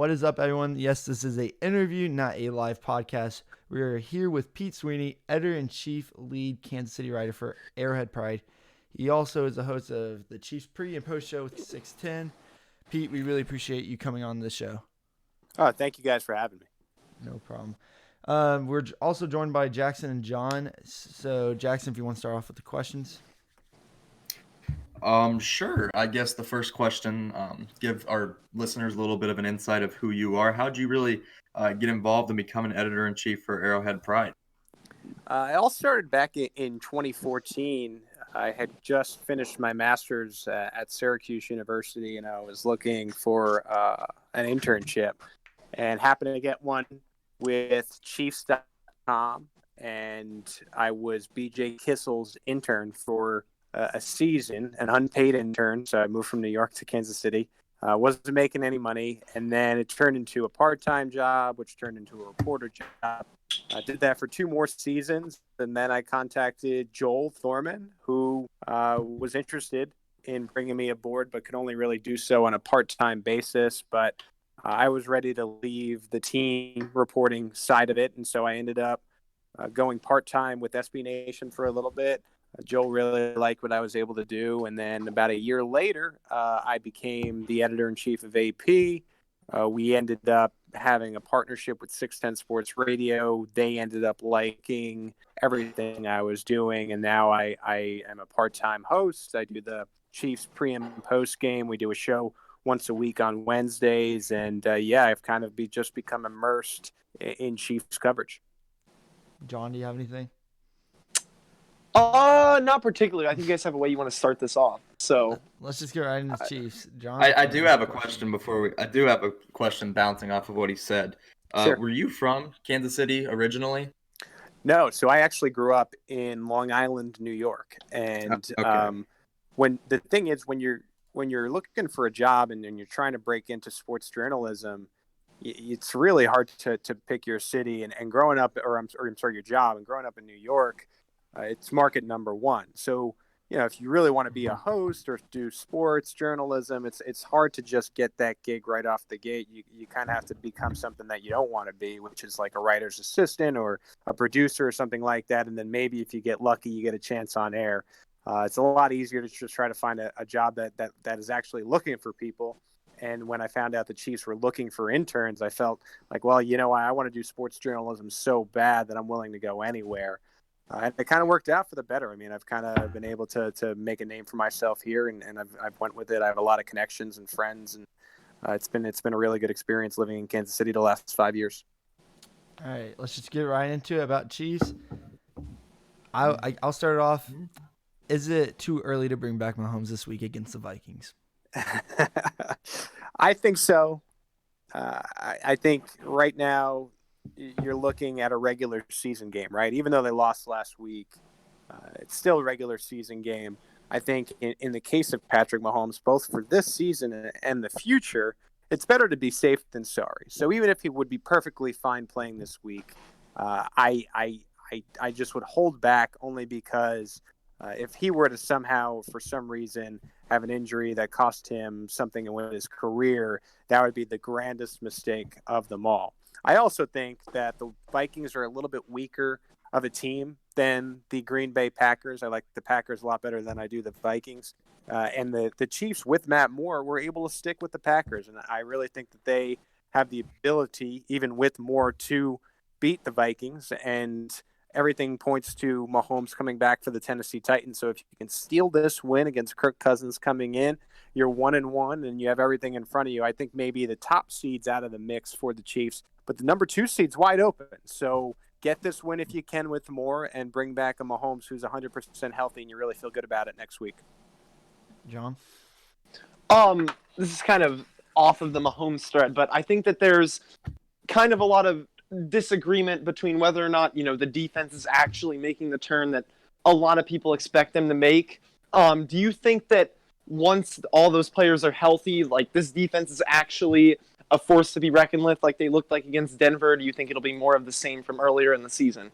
What is up, everyone? Yes, this is an interview, not a live podcast. We are here with Pete Sweeny, editor-in-chief, lead Kansas City writer for Arrowhead Pride. He also is the host of the Chiefs pre- and post-show with 610. Pete, we really appreciate you coming on this show. Oh, thank you guys for having me. No problem. We're also joined by Jackson and John. So, Jackson, if you want to start off with the questions. Sure. I guess the first question, give our listeners a little bit of an insight of who you are. How did you really get involved and become an editor-in-chief for Arrowhead Pride? I all started back in 2014. I had just finished my master's at Syracuse University, and I was looking for an internship and happened to get one with Chiefs.com, and I was BJ Kissel's intern for a season, an unpaid intern. So I moved from New York to Kansas City. Wasn't making any money. And then it turned into a part-time job, which turned into a reporter job. I did that for 2 more seasons. And then I contacted Joel Thorman, who was interested in bringing me aboard, but could only really do so on a part-time basis. But I was ready to leave the team reporting side of it. And so I ended up going part-time with SB Nation for a little bit. Joel really liked what I was able to do. And then about a year later, I became the editor-in-chief of AP. We ended up having a partnership with 610 Sports Radio. They ended up liking everything I was doing. And now I am a part-time host. I do the Chiefs pre- and post-game. We do a show once a week on Wednesdays. And, I've kind of just become immersed in Chiefs coverage. John, do you have anything? Not particularly. I think you guys have a way you want to start this off. So let's just get right into the Chiefs. John, I do have a question I do have a question bouncing off of what he said. Sure. Were you from Kansas City originally? No, so I actually grew up in Long Island, New York, and Okay. when the thing is, when you're looking for a job and you're trying to break into sports journalism, it's really hard to pick your city. And growing up, your job, and growing up in New York, it's market number one. So, if you really want to be a host or do sports journalism, it's hard to just get that gig right off the gate. You kind of have to become something that you don't want to be, which is like a writer's assistant or a producer or something like that. And then maybe if you get lucky, you get a chance on air. It's a lot easier to just try to find a job that is actually looking for people. And when I found out the Chiefs were looking for interns, I felt like, well, I want to do sports journalism so bad that I'm willing to go anywhere. And it kind of worked out for the better. I mean, I've kind of been able to make a name for myself here, and I've went with it. I have a lot of connections and friends, and it's been a really good experience living in Kansas City the last 5 years. All right, let's just get right into it about Chiefs. I'll start it off. Is it too early to bring back Mahomes this week against the Vikings? I think so. I think right now you're looking at a regular season game, right? Even though they lost last week, it's still a regular season game. I think in the case of Patrick Mahomes, both for this season and the future, it's better to be safe than sorry. So even if he would be perfectly fine playing this week, I just would hold back only because if he were to somehow, for some reason, have an injury that cost him something in his career, that would be the grandest mistake of them all. I also think that the Vikings are a little bit weaker of a team than the Green Bay Packers. I like the Packers a lot better than I do the Vikings. And the Chiefs with Matt Moore were able to stick with the Packers. And I really think that they have the ability, even with Moore, to beat the Vikings. And everything points to Mahomes coming back for the Tennessee Titans. So if you can steal this win against Kirk Cousins coming in, you're 1-1 and you have everything in front of you. I think maybe the top seed's out of the mix for the Chiefs, but the number 2 seed's wide open. So get this win if you can with Moore and bring back a Mahomes who's 100% healthy and you really feel good about it next week. John? This is kind of off of the Mahomes thread, but I think that there's kind of a lot of disagreement between whether or not, the defense is actually making the turn that a lot of people expect them to make. Do you think that once all those players are healthy, like this defense is actually a force to be reckoned with like they looked like against Denver? Do you think it'll be more of the same from earlier in the season?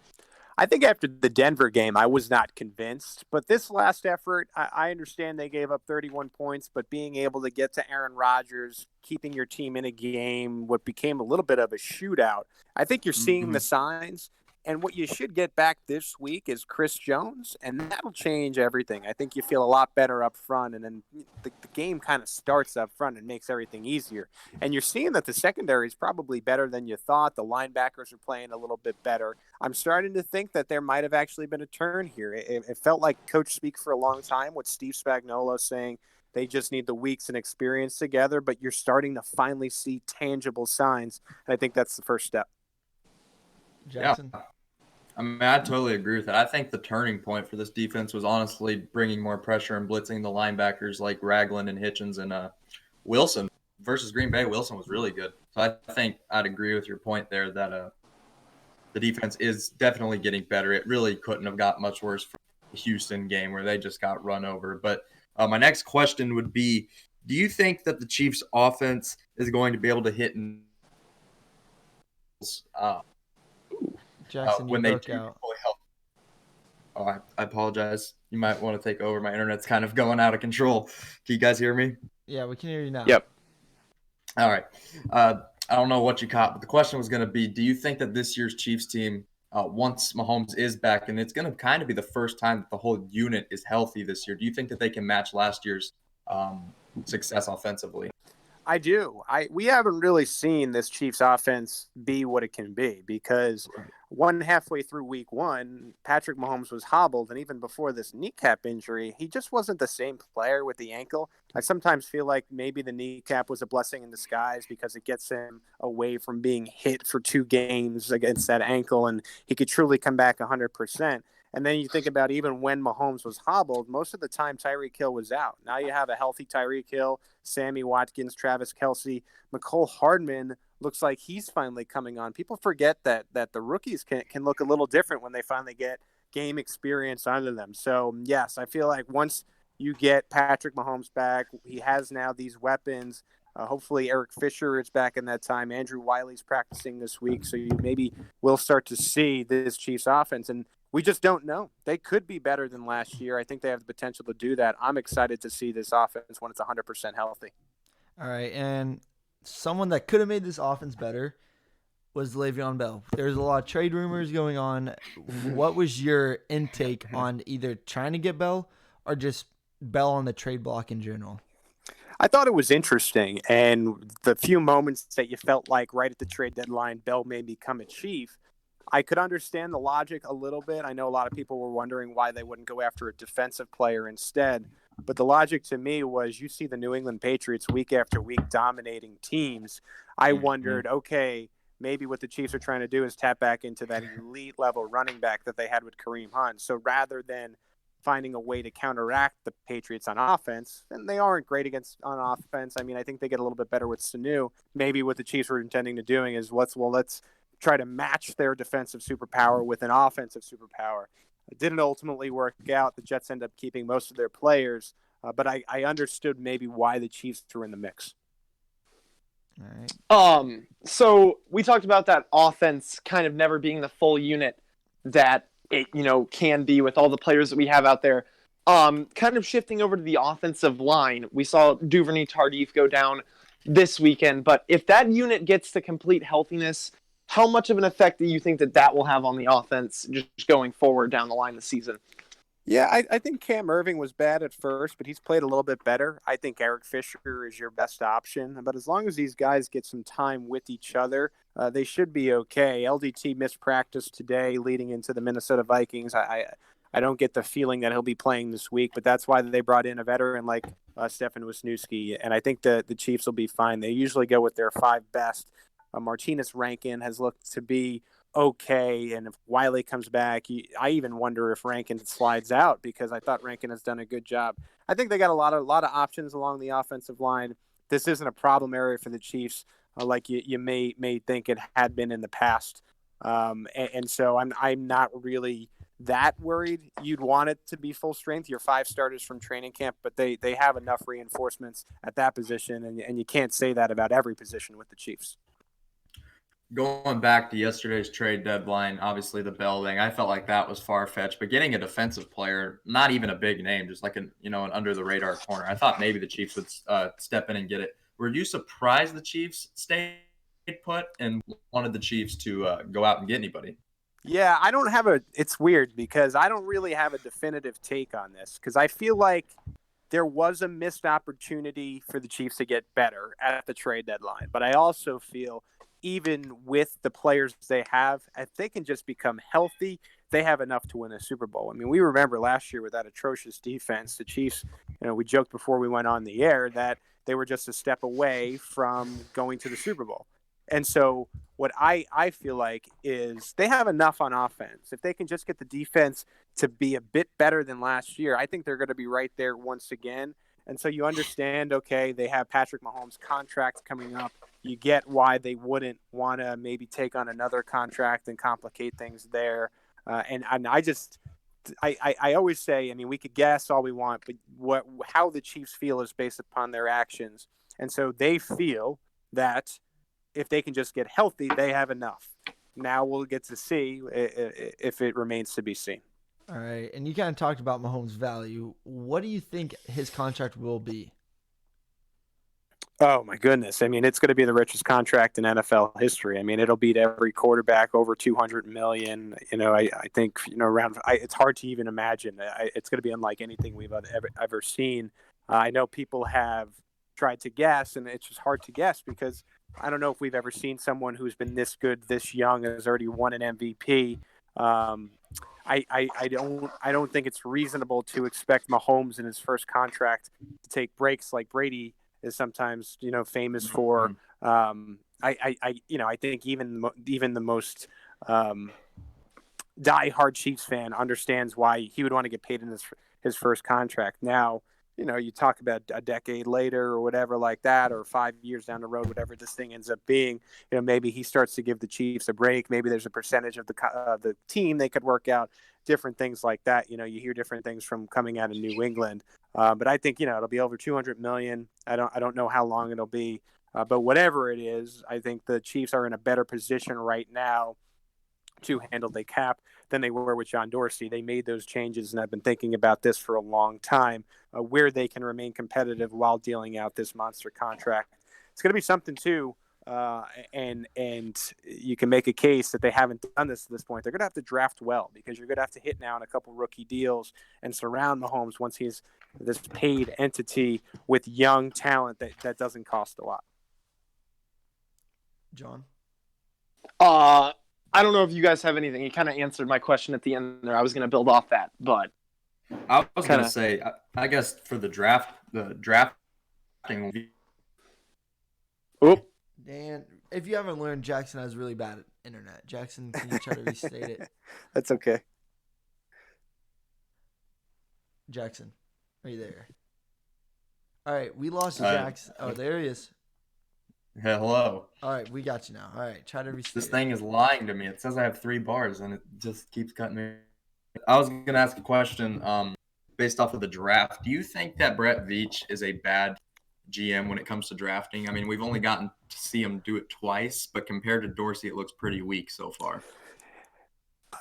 I think after the Denver game, I was not convinced. But this last effort, I understand they gave up 31 points, but being able to get to Aaron Rodgers, keeping your team in a game, what became a little bit of a shootout, I think you're seeing the signs. And what you should get back this week is Chris Jones, and that'll change everything. I think you feel a lot better up front, and then the game kind of starts up front and makes everything easier. And you're seeing that the secondary is probably better than you thought. The linebackers are playing a little bit better. I'm starting to think that there might have actually been a turn here. It felt like coach speak for a long time with Steve Spagnuolo saying they just need the weeks and experience together, but you're starting to finally see tangible signs, and I think that's the first step. Jackson? Yeah. I mean, I totally agree with that. I think the turning point for this defense was honestly bringing more pressure and blitzing the linebackers like Ragland and Hitchens and Wilson versus Green Bay. Wilson was really good. So I think I'd agree with your point there that the defense is definitely getting better. It really couldn't have got much worse from the Houston game where they just got run over. But my next question would be, do you think that the Chiefs offense is going to be able to hit Jackson, when you they broke do out. fully healthy? Oh, I apologize. You might want to take over. My internet's kind of going out of control. Can you guys hear me? Yeah, we can hear you now. Yep. All right. I don't know what you caught, but the question was going to be, do you think that this year's Chiefs team, once Mahomes is back, and it's going to kind of be the first time that the whole unit is healthy this year, do you think that they can match last year's success offensively? I do. We haven't really seen this Chiefs offense be what it can be because halfway through week one, Patrick Mahomes was hobbled. And even before this kneecap injury, he just wasn't the same player with the ankle. I sometimes feel like maybe the kneecap was a blessing in disguise because it gets him away from being hit for 2 games against that ankle. And he could truly come back 100%. And then you think about even when Mahomes was hobbled, most of the time Tyreek Hill was out. Now you have a healthy Tyreek Hill, Sammy Watkins, Travis Kelce. McCole Hardman looks like he's finally coming on. People forget that the rookies can look a little different when they finally get game experience under them. So, yes, I feel like once you get Patrick Mahomes back, he has now these weapons. Hopefully Eric Fisher is back in that time. Andrew Wiley's practicing this week, so you maybe will start to see this Chiefs offense. And we just don't know. They could be better than last year. I think they have the potential to do that. I'm excited to see this offense when it's 100% healthy. All right, and someone that could have made this offense better was Le'Veon Bell. There's a lot of trade rumors going on. What was your intake on either trying to get Bell or just Bell on the trade block in general? I thought it was interesting, and the few moments that you felt like right at the trade deadline, Bell may become a Chief, I could understand the logic a little bit. I know a lot of people were wondering why they wouldn't go after a defensive player instead. But the logic to me was you see the New England Patriots week after week dominating teams. I wondered, okay, maybe what the Chiefs are trying to do is tap back into that elite level running back that they had with Kareem Hunt. So rather than finding a way to counteract the Patriots on offense, and they aren't great on offense. I mean, I think they get a little bit better with Sanu. Maybe what the Chiefs were intending to doing is let's try to match their defensive superpower with an offensive superpower. It didn't ultimately work out. The Jets end up keeping most of their players, but I understood maybe why the Chiefs threw in the mix. All right. So we talked about that offense kind of never being the full unit that it, can be with all the players that we have out there. Kind of shifting over to the offensive line, we saw Duvernay-Tardif go down this weekend, but if that unit gets to complete healthiness, how much of an effect do you think that will have on the offense just going forward down the line this season? Yeah, I think Cam Irving was bad at first, but he's played a little bit better. I think Eric Fisher is your best option. But as long as these guys get some time with each other, they should be okay. LDT missed practice today leading into the Minnesota Vikings. I don't get the feeling that he'll be playing this week, but that's why they brought in a veteran like Stefan Wisniewski. And I think the Chiefs will be fine. They usually go with their 5 best. Martinez Rankin has looked to be okay, and if Wiley comes back, I even wonder if Rankin slides out because I thought Rankin has done a good job. I think they got a lot of options along the offensive line. This isn't a problem area for the Chiefs like you may think it had been in the past, and so I'm not really that worried. You'd want it to be full strength, your 5 starters from training camp, but they have enough reinforcements at that position, and you can't say that about every position with the Chiefs. Going back to yesterday's trade deadline, obviously the Bell thing, I felt like that was far-fetched. But getting a defensive player, not even a big name, just like an under-the-radar corner, I thought maybe the Chiefs would step in and get it. Were you surprised the Chiefs stayed put and wanted the Chiefs to go out and get anybody? Yeah, it's weird because I don't really have a definitive take on this because I feel like there was a missed opportunity for the Chiefs to get better at the trade deadline. But I also feel even with the players they have, if they can just become healthy, they have enough to win a Super Bowl. I mean, we remember last year with that atrocious defense, the Chiefs, we joked before we went on the air that they were just a step away from going to the Super Bowl. And so what I feel like is they have enough on offense. If they can just get the defense to be a bit better than last year, I think they're going to be right there once again. And so you understand, okay, they have Patrick Mahomes' contract coming up. You get why they wouldn't want to maybe take on another contract and complicate things there. And I always say, I mean, we could guess all we want, but how the Chiefs feel is based upon their actions. And so they feel that if they can just get healthy, they have enough. Now we'll get to see if it remains to be seen. All right, and you kind of talked about Mahomes' value. What do you think his contract will be? Oh my goodness! I mean, it's going to be the richest contract in NFL history. I mean, it'll beat every quarterback over $200 million. I think it's hard to even imagine. It's going to be unlike anything we've ever seen. I know people have tried to guess, and it's just hard to guess because I don't know if we've ever seen someone who's been this good, this young, and has already won an MVP. I don't think it's reasonable to expect Mahomes in his first contract to take breaks like Brady is sometimes famous for. I think even the most diehard Chiefs fan understands why he would want to get paid in his first contract. Now, you talk about a decade later or whatever like that, or 5 years down the road, whatever this thing ends up being, maybe he starts to give the Chiefs a break. Maybe there's a percentage of the team they could work out, different things like that. You hear different things from coming out of New England. But I think, it'll be over $200 million. I don't know how long it'll be, but whatever it is, I think the Chiefs are in a better position right now to handle the cap than they were with John Dorsey. They made those changes, and I've been thinking about this for a long time, where they can remain competitive while dealing out this monster contract. It's going to be something too, and you can make a case that they haven't done this at this point. They're going to have to draft well because you're going to have to hit now on a couple rookie deals and surround Mahomes once he's this paid entity with young talent that doesn't cost a lot. John? I don't know if you guys have anything. You kind of answered my question at the end there. I was going to build off that, but I was going to say, I guess for the drafting. Oh, Dan, if you haven't learned, Jackson has really bad internet. Jackson, can you try to restate it? That's okay. Jackson, are you there? All right, we lost Jackson. Oh, there he is. Hello. All right, we got you now. All right, try to restate This thing is lying to me. It says I have 3 bars, and it just keeps cutting me. I was going to ask a question based off of the draft. Do you think that Brett Veach is a bad GM when it comes to drafting? I mean, we've only gotten to see him do it twice, but compared to Dorsey, it looks pretty weak so far.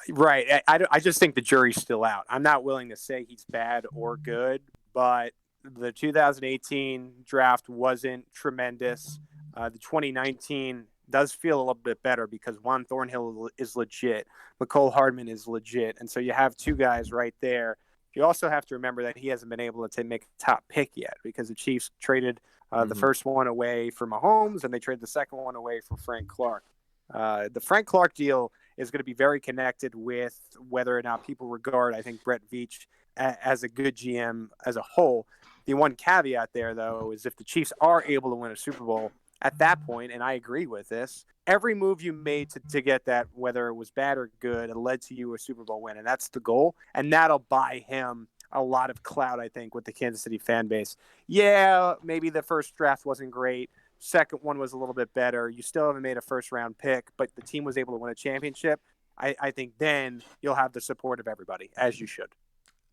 Right. I just think the jury's still out. I'm not willing to say he's bad or good, but the 2018 draft wasn't tremendous. The 2019 does feel a little bit better because Juan Thornhill is legit. McCole Hardman is legit. And so you have 2 guys right there. You also have to remember that he hasn't been able to make a top pick yet because the Chiefs traded the first one away for Mahomes and they traded the second one away for Frank Clark. The Frank Clark deal is going to be very connected with whether or not people regard, I think, Brett Veach as a good GM as a whole. The one caveat there, though, is if the Chiefs are able to win a Super Bowl, at that point, and I agree with this, every move you made to get that, whether it was bad or good, it led to you a Super Bowl win, and that's the goal. And that'll buy him a lot of clout, I think, with the Kansas City fan base. Yeah, maybe the first draft wasn't great. Second one was a little bit better. You still haven't made a first-round pick, but the team was able to win a championship. I think then you'll have the support of everybody, as you should.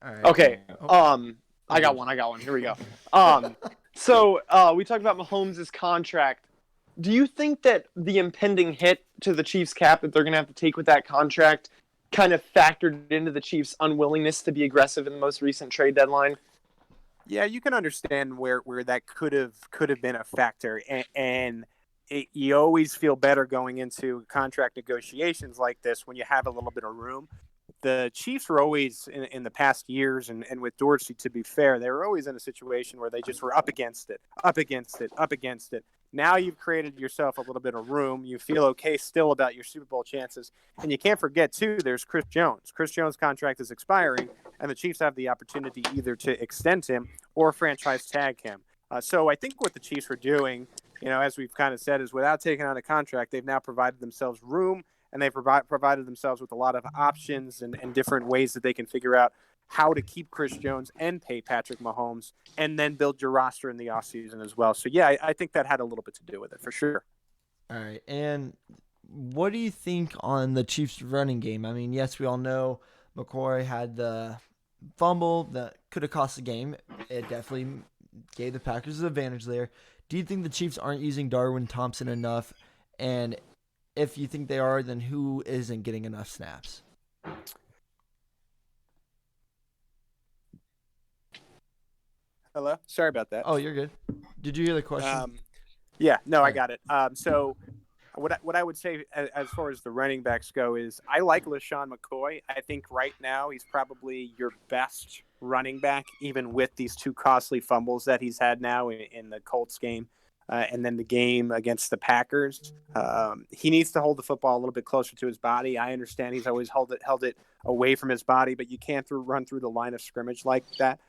All right. okay. I got one. Here we go. So we talked about Mahomes' contract. Do you think that the impending hit to the Chiefs' cap that they're going to have to take with that contract kind of factored into the Chiefs' unwillingness to be aggressive in the most recent trade deadline? Yeah, you can understand where that could have been a factor, and you always feel better going into contract negotiations like this when you have a little bit of room. The Chiefs were always in the past years, and with Dorsey, to be fair, they were always in a situation where they just were up against it, up against it, up against it. Now you've created yourself a little bit of room. You feel okay still about your Super Bowl chances. And you can't forget, too, there's Chris Jones. Chris Jones' contract is expiring, and the Chiefs have the opportunity either to extend him or franchise tag him. So I think what the Chiefs were doing, as we've kind of said, is without taking on a contract, they've now provided themselves room, and they've provided themselves with a lot of options and different ways that they can figure out how to keep Chris Jones and pay Patrick Mahomes, and then build your roster in the offseason as well. So, yeah, I think that had a little bit to do with it for sure. All right. And what do you think on the Chiefs' running game? I mean, yes, we all know McCoy had the fumble that could have cost the game. It definitely gave the Packers an advantage there. Do you think the Chiefs aren't using Darwin Thompson enough? And if you think they are, then who isn't getting enough snaps? Hello? Sorry about that. Oh, you're good. Did you hear the question? Yeah, no, I got it. So what I would say as far as the running backs go is I like LaShawn McCoy. I think right now he's probably your best running back, even with these two costly fumbles that he's had now in the Colts game and then the game against the Packers. He needs to hold the football a little bit closer to his body. I understand he's always held it away from his body, but you can't run through the line of scrimmage like that.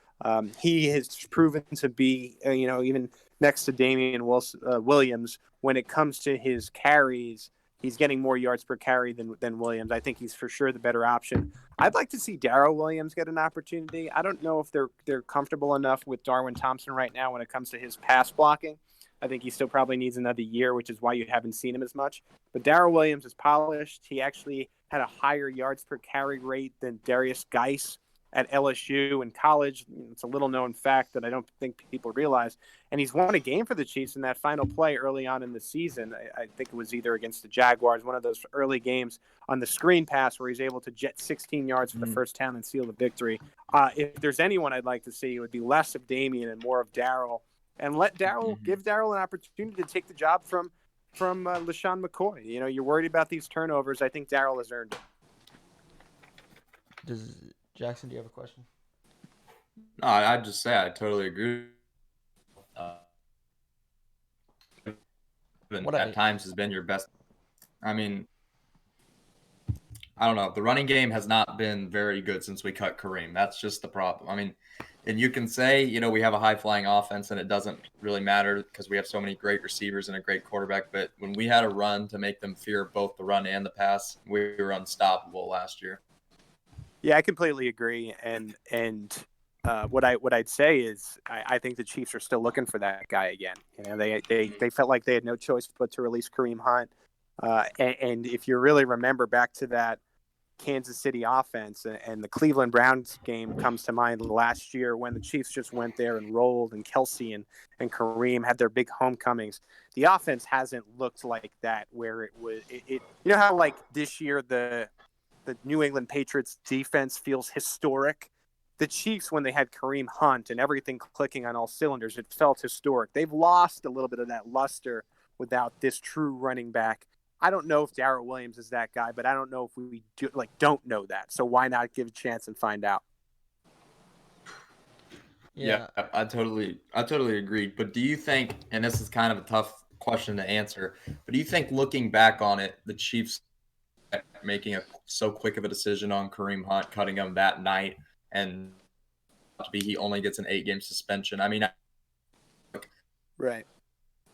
He has proven to be, even next to Damian Williams, when it comes to his carries, he's getting more yards per carry than Williams. I think he's for sure the better option. I'd like to see Darrell Williams get an opportunity. I don't know if they're comfortable enough with Darwin Thompson right now when it comes to his pass blocking. I think he still probably needs another year, which is why you haven't seen him as much. But Darrell Williams is polished. He actually had a higher yards per carry rate than Darius Geis at LSU in college. It's a little-known fact that I don't think people realize. And he's won a game for the Chiefs in that final play early on in the season. I think it was either against the Jaguars, one of those early games on the screen pass where he's able to jet 16 yards for the first down and seal the victory. If there's anyone I'd like to see, it would be less of Damian and more of Darrell. And let Darrell give Darrell an opportunity to take the job from LaShawn McCoy. You're worried about these turnovers. I think Darrell has earned it. Jackson, do you have a question? No, I'd just say I totally agree. At times has been your best. I mean, I don't know. The running game has not been very good since we cut Kareem. That's just the problem. I mean, and you can say, we have a high-flying offense and it doesn't really matter because we have so many great receivers and a great quarterback. But when we had a run to make them fear both the run and the pass, we were unstoppable last year. Yeah, I completely agree. And what I'd say is I think the Chiefs are still looking for that guy again. They felt like they had no choice but to release Kareem Hunt. And if you really remember back to that Kansas City offense and the Cleveland Browns game comes to mind last year when the Chiefs just went there and rolled, and Kelsey and Kareem had their big homecomings. The offense hasn't looked like that where it was. How like this year the New England Patriots defense feels historic. The Chiefs, when they had Kareem Hunt and everything clicking on all cylinders, it felt historic. They've lost a little bit of that luster without this true running back. I don't know if Darrell Williams is that guy, but I don't know if we don't know that. So why not give a chance and find out? Yeah, I totally agree. But do you think, and this is kind of a tough question to answer, but do you think looking back on it, the Chiefs making so quick of a decision on Kareem Hunt, cutting him that night, and he only gets an 8-game suspension? I mean, right.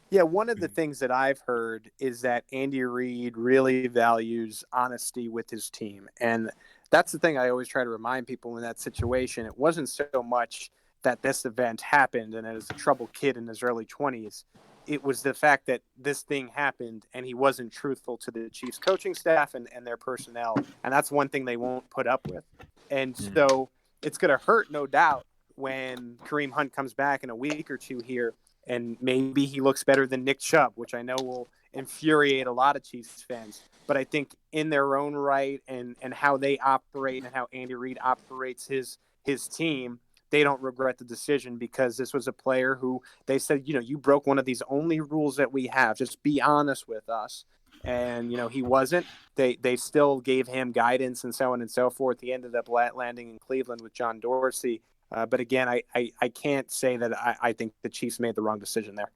Yeah, one of the things that I've heard is that Andy Reid really values honesty with his team. And that's the thing I always try to remind people in that situation. It wasn't so much that this event happened and as a troubled kid in his early 20s. It was the fact that this thing happened and he wasn't truthful to the Chiefs coaching staff and their personnel. And that's one thing they won't put up with. And so it's going to hurt, no doubt, when Kareem Hunt comes back in a week or two here and maybe he looks better than Nick Chubb, which I know will infuriate a lot of Chiefs fans. But I think in their own right and how they operate and how Andy Reid operates his team, they don't regret the decision, because this was a player who they said, you broke one of these only rules that we have. Just be honest with us. And, he wasn't. They still gave him guidance and so on and so forth. He ended up landing in Cleveland with John Dorsey. But again, I can't say that I think the Chiefs made the wrong decision there.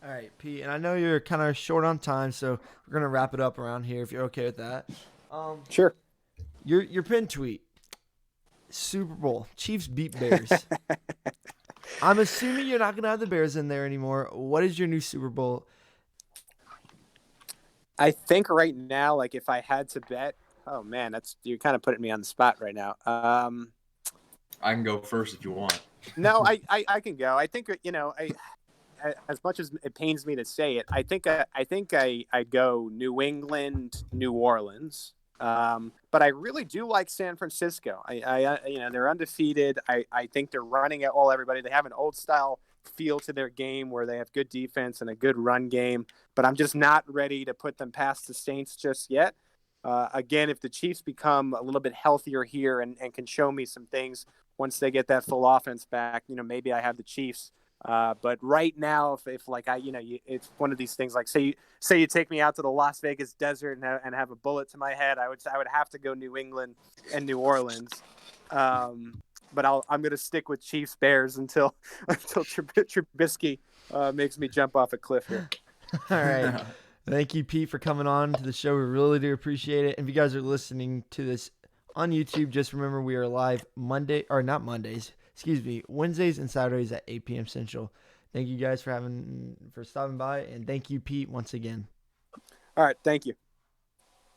All right, Pete, and I know you're kind of short on time, so we're going to wrap it up around here if you're okay with that. Sure. Your pin tweet, Super Bowl, Chiefs beat Bears. I'm assuming you're not going to have the Bears in there anymore. What is your new Super Bowl? I think right now, like if I had to bet, oh man, you're kind of putting me on the spot right now. I can go first if you want. No, I can go. I think, as much as it pains me to say it, I think I go New England, New Orleans. But I really do like San Francisco. They're undefeated. I think they're running at everybody. They have an old style feel to their game where they have good defense and a good run game, but I'm just not ready to put them past the Saints just yet. Again, if the Chiefs become a little bit healthier here and can show me some things once they get that full offense back, maybe I have the Chiefs. But right now, if it's one of these things, like say you take me out to the Las Vegas desert and have a bullet to my head, I would have to go New England and New Orleans. But I'm going to stick with Chiefs Bears until Trubisky makes me jump off a cliff here. All right. Thank you, Pete, for coming on to the show. We really do appreciate it. And if you guys are listening to this on YouTube, just remember we are live Wednesdays and Saturdays at 8 p.m. Central. Thank you guys for stopping by, and thank you, Pete, once again. All right, thank you.